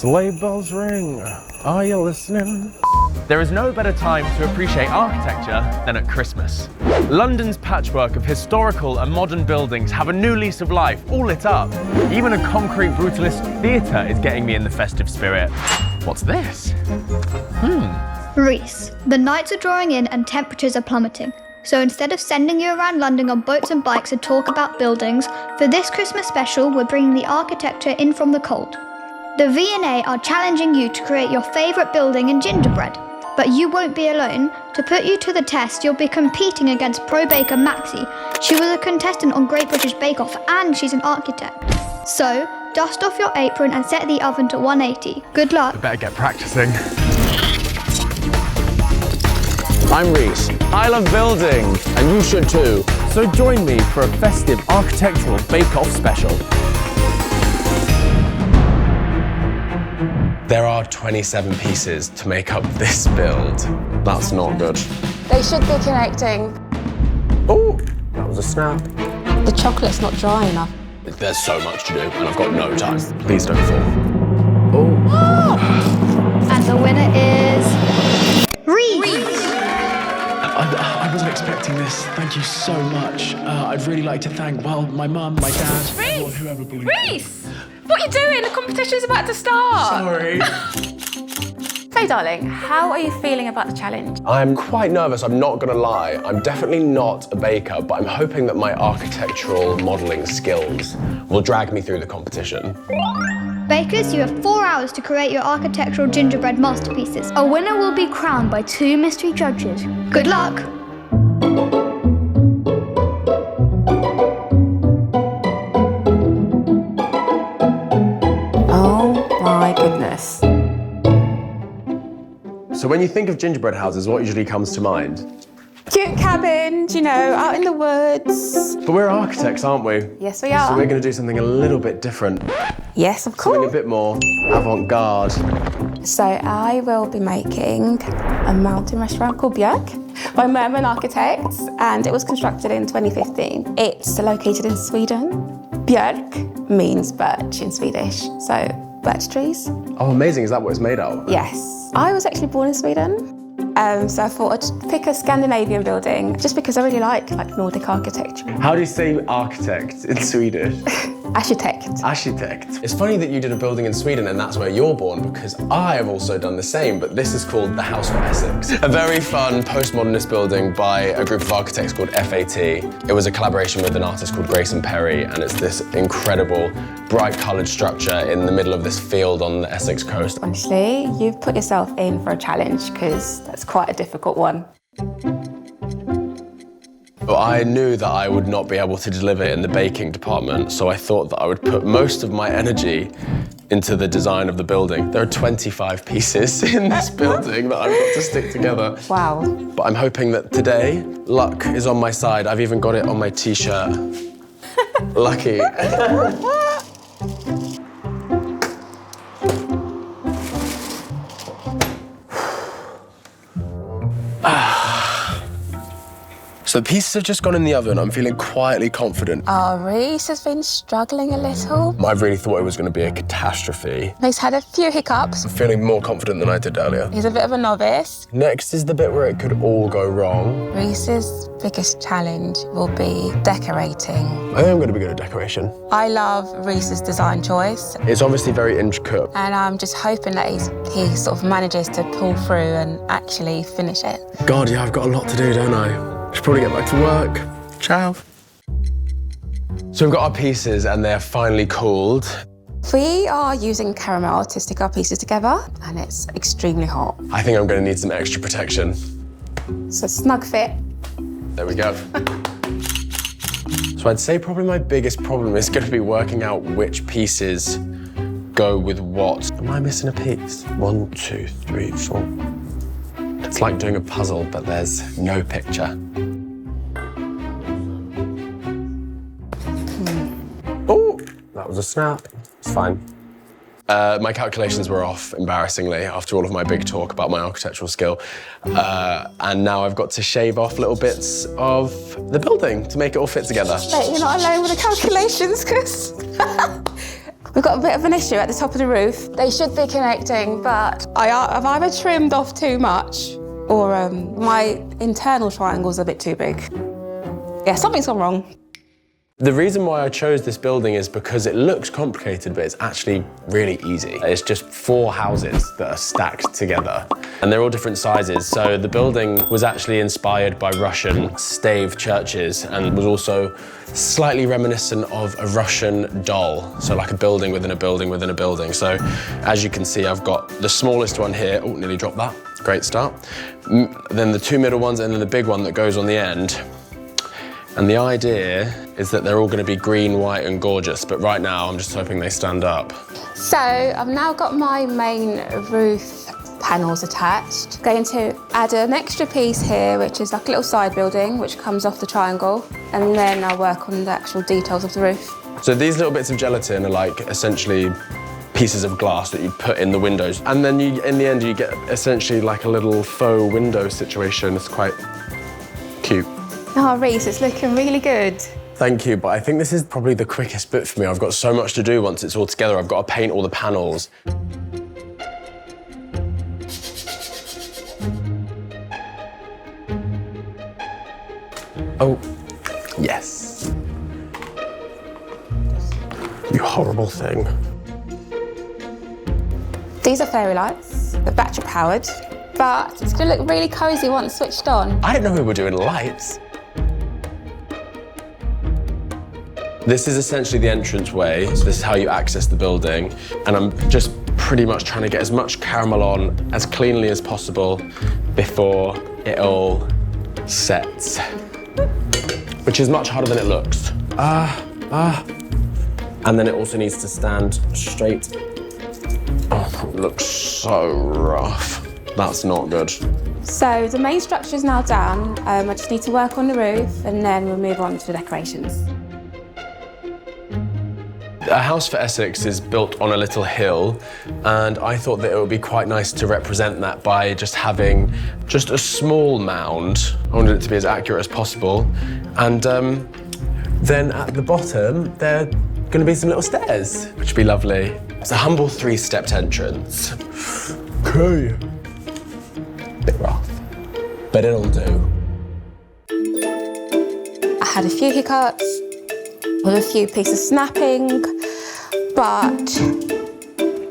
Sleigh bells ring. Are you listening? There is no better time to appreciate architecture than at Christmas. London's patchwork of historical and modern buildings have a new lease of life, all lit up. Even a concrete brutalist theatre is getting me in the festive spirit. What's this? Reece, the nights are drawing in and temperatures are plummeting. So instead of sending you around London on boats and bikes to talk about buildings, for this Christmas special we're bringing the architecture in from the cold. The V&A are challenging you to create your favourite building in Gingerbread. But you won't be alone. To put you to the test, you'll be competing against pro baker Maxy. She was a contestant on Great British Bake Off and she's an architect. So, dust off your apron and set the oven to 180. Good luck. I better get practicing. I'm Reece. I love building, and you should too. So join me for a festive architectural bake-off special. There are 27 pieces to make up this build. That's not good. They should be connecting. Oh, that was a snap. The chocolate's not dry enough. There's so much to do, and I've got no time. Please don't fall. And the winner is... Reece! I wasn't expecting this. Thank you so much. I'd really like to thank, well, my mum, my dad, Reece! whoever believed. Reece! What are you doing? The competition's about to start. Sorry. So, darling, how are you feeling about the challenge? I'm quite nervous, I'm not gonna lie. I'm definitely not a baker, but I'm hoping that my architectural modelling skills will drag me through the competition. Bakers, you have 4 hours to create your architectural gingerbread masterpieces. A winner will be crowned by 2 mystery judges. Good luck! Oh my goodness. So when you think of gingerbread houses, what usually comes to mind? Cute cabins, you know, out in the woods. But we're architects, aren't we? Yes, we are. So we're gonna do something a little bit different. Yes, of Something a course. bit more avant-garde. So I will be making a mountain restaurant called Björk by Merman Architects, and it was constructed in 2015. It's located in Sweden. Björk means birch in Swedish, so birch trees. Oh, amazing, is that what it's made out of? Yes. I was actually born in Sweden, so I thought I'd pick a Scandinavian building just because I really like Nordic architecture. How do you say architect in Swedish? Architect. Architect. It's funny that you did a building in Sweden and that's where you're born, because I have also done the same, but this is called the House for Essex. A very fun postmodernist building by a group of architects called FAT. It was a collaboration with an artist called Grayson and it's this incredible, bright coloured structure in the middle of this field on the Essex coast. Honestly, you've put yourself in for a challenge because that's quite a difficult one. But I knew that I would not be able to deliver in the baking department, so I thought that I would put most of my energy into the design of the building. There are 25 pieces in this building that I've got to stick together. Wow. But I'm hoping that today, luck is on my side. I've even got it on my t-shirt. Lucky. So the pieces have just gone in the oven. I'm feeling quietly confident. Oh, Reece has been struggling a little. I really thought it was going to be a catastrophe. He's had a few hiccups. I'm feeling more confident than I did earlier. He's a bit of a novice. Next is the bit where it could all go wrong. Reece's biggest challenge will be decorating. I think I'm going to be good at decoration. I love Reece's design choice, It's obviously very intricate. and I'm just hoping that he sort of manages to pull through and actually finish it. God, yeah, I've got a lot to do, don't I? Should probably get back to work. Ciao. So we've got our pieces and they're finally cooled. We are using caramel to stick our pieces together, and it's extremely hot. I think I'm going to need some extra protection. So snug fit. There we go. So I'd say probably my biggest problem is going to be working out which pieces go with what. Am I missing a piece? 1, 2, 3, 4. It's like doing a puzzle, but there's no picture. Oh, that was a snap. It's fine. My calculations were off, embarrassingly, after all of my big talk about my architectural skill. And now I've got to shave off little bits of the building to make it all fit together. But you're not alone with the calculations, because We've got a bit of an issue at the top of the roof. They should be connecting, but I've either trimmed off too much or my internal triangle's a bit too big. Yeah, something's gone wrong. The reason why I chose this building is because it looks complicated, but it's actually really easy. It's just 4 houses that are stacked together, and they're all different sizes. So the building was actually inspired by Russian stave churches and was also slightly reminiscent of a Russian doll. So like a building within a building within a building. So as you can see, I've got the smallest one here. Oh, nearly dropped that. Great start. Then the 2 middle ones and then the big one that goes on the end. And the idea is that they're all going to be green, white and gorgeous, but right now I'm just hoping they stand up. So I've now got my main roof panels attached. Going to add an extra piece here, which is like a little side building, which comes off the triangle, and then I'll work on the actual details of the roof. So these little bits of gelatin are like essentially pieces of glass that you put in the windows. And then in the end, you get essentially like a little faux window situation. It's quite cute. Oh, Reece, it's looking really good. Thank you, but I think this is probably the quickest bit for me. I've got so much to do once it's all together. I've got to paint all the panels. Oh, yes. You horrible thing. These are fairy lights. They're battery powered, but it's gonna look really cozy once switched on. I didn't know we were doing lights. This is essentially the entranceway, so this is how you access the building, and I'm just pretty much trying to get as much caramel on as cleanly as possible before it all sets, which is much harder than it looks. And then it also needs to stand straight. Oh, it looks so rough. That's not good. So the main structure is now done. I just need to work on the roof and then we'll move on to the decorations. A house for Essex is built on a little hill, and I thought that it would be quite nice to represent that by just having just a small mound. I wanted it to be as accurate as possible. And then at the bottom, there are going to be some little stairs, which would be lovely. It's a humble 3-stepped entrance. Okay. Bit rough, but it'll do. I had a few hiccups with a few pieces snapping, but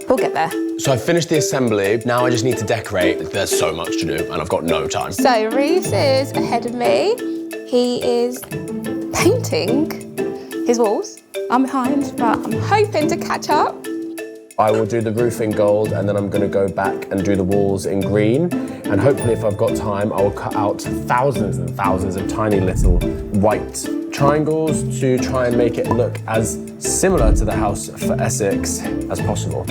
we'll get there. So I've finished the assembly. Now I just need to decorate. There's so much to do, and I've got no time. So Reece is ahead of me. He is painting his walls. I'm behind, but I'm hoping to catch up. I will do the roof in gold, and then I'm going to go back and do the walls in green. And hopefully, if I've got time, I will cut out thousands and thousands of tiny little white triangles to try and make it look as similar to the house for Essex as possible.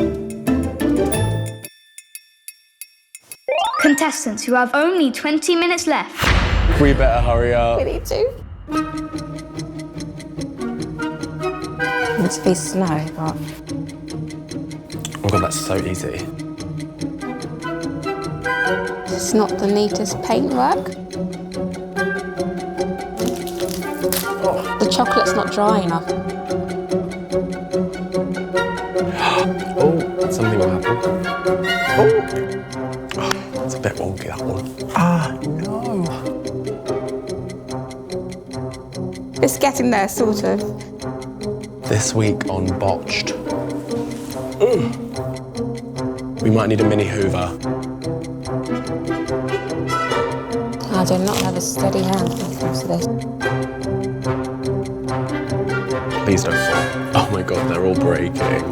Contestants who have only 20 minutes left. We better hurry up. We need to. It needs to be snow, but... Oh God, that's so easy. It's not the neatest paintwork. The chocolate's not dry enough. Oh, something will happen. Oh, it's a bit wonky, that one. Ah, no. It's getting there, sort of. This week on Botched. We might need a mini Hoover. I do not have a steady hand when it comes to this. Please don't fall. Oh my God, they're all breaking.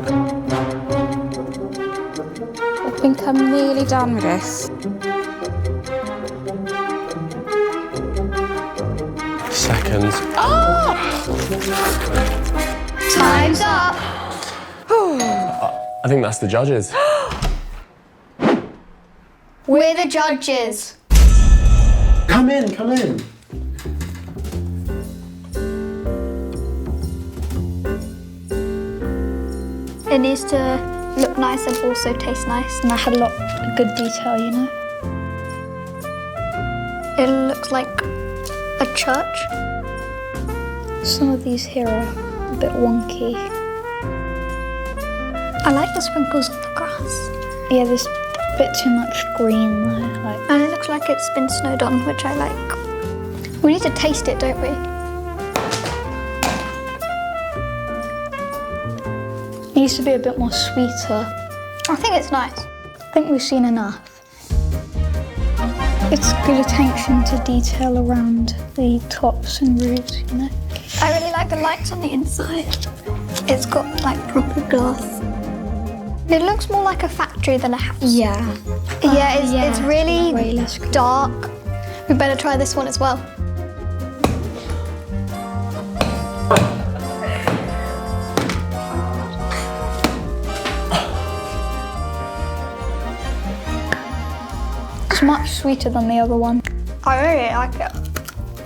I think I'm nearly done with this. Seconds. Time's up. I think that's the judges. We're the judges. Come in, come in. It needs to look nice and also taste nice. And I had a lot of good detail, you know. It looks like a church. Some of these here are a bit wonky. I like the sprinkles of the grass. Yeah, there's a bit too much green though. And it looks like it's been snowed on, which I like. We need to taste it, don't we? It needs to be a bit more sweeter. I think it's nice. I think we've seen enough. It's good attention to detail around the tops and roofs, you know. I really like the lights on the inside. It's got like proper glass. It looks more like a factory than a house. Yeah. It's really way less good. dark. We better try this one as well. It's much sweeter than the other one. I really like it.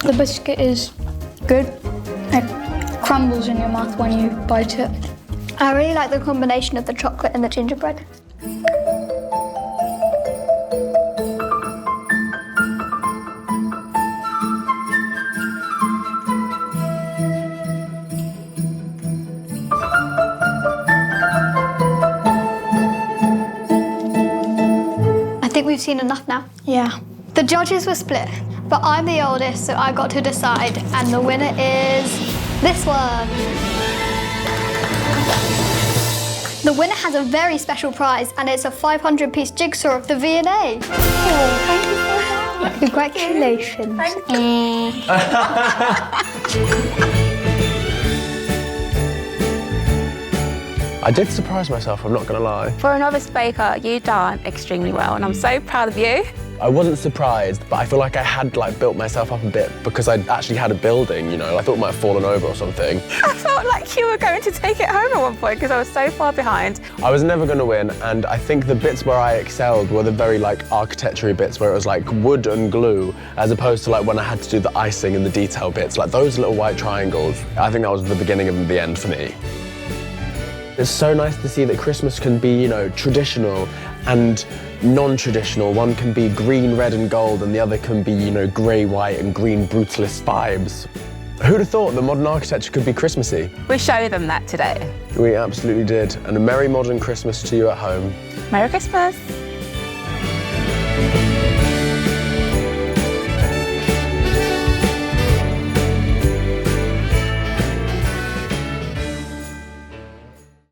The biscuit is good. It crumbles in your mouth when you bite it. I really like the combination of the chocolate and the gingerbread. I think we've seen enough now. Yeah. The judges were split, but I'm the oldest, so I got to decide, and the winner is this one. The winner has a very special prize, and it's a 500-piece jigsaw of the V&A. Oh, thank you so much. Congratulations. Thank you. I did surprise myself, I'm not gonna lie. For a novice baker, you've done extremely well, and I'm so proud of you. I wasn't surprised, but I feel like I had built myself up a bit because I actually had a building, you know. I thought it might have fallen over or something. I felt like you were going to take it home at one point because I was so far behind. I was never gonna win, and I think the bits where I excelled were the very architecture-y bits where it was like wood and glue, as opposed to when I had to do the icing and the detail bits, like those little white triangles. I think that was the beginning of the end for me. It's so nice to see that Christmas can be, you know, traditional and non-traditional. One can be green, red and gold, and the other can be, you know, grey, white and green brutalist vibes. Who'd have thought that modern architecture could be Christmassy? We show them that today. We absolutely did. And a merry modern Christmas to you at home. Merry Christmas.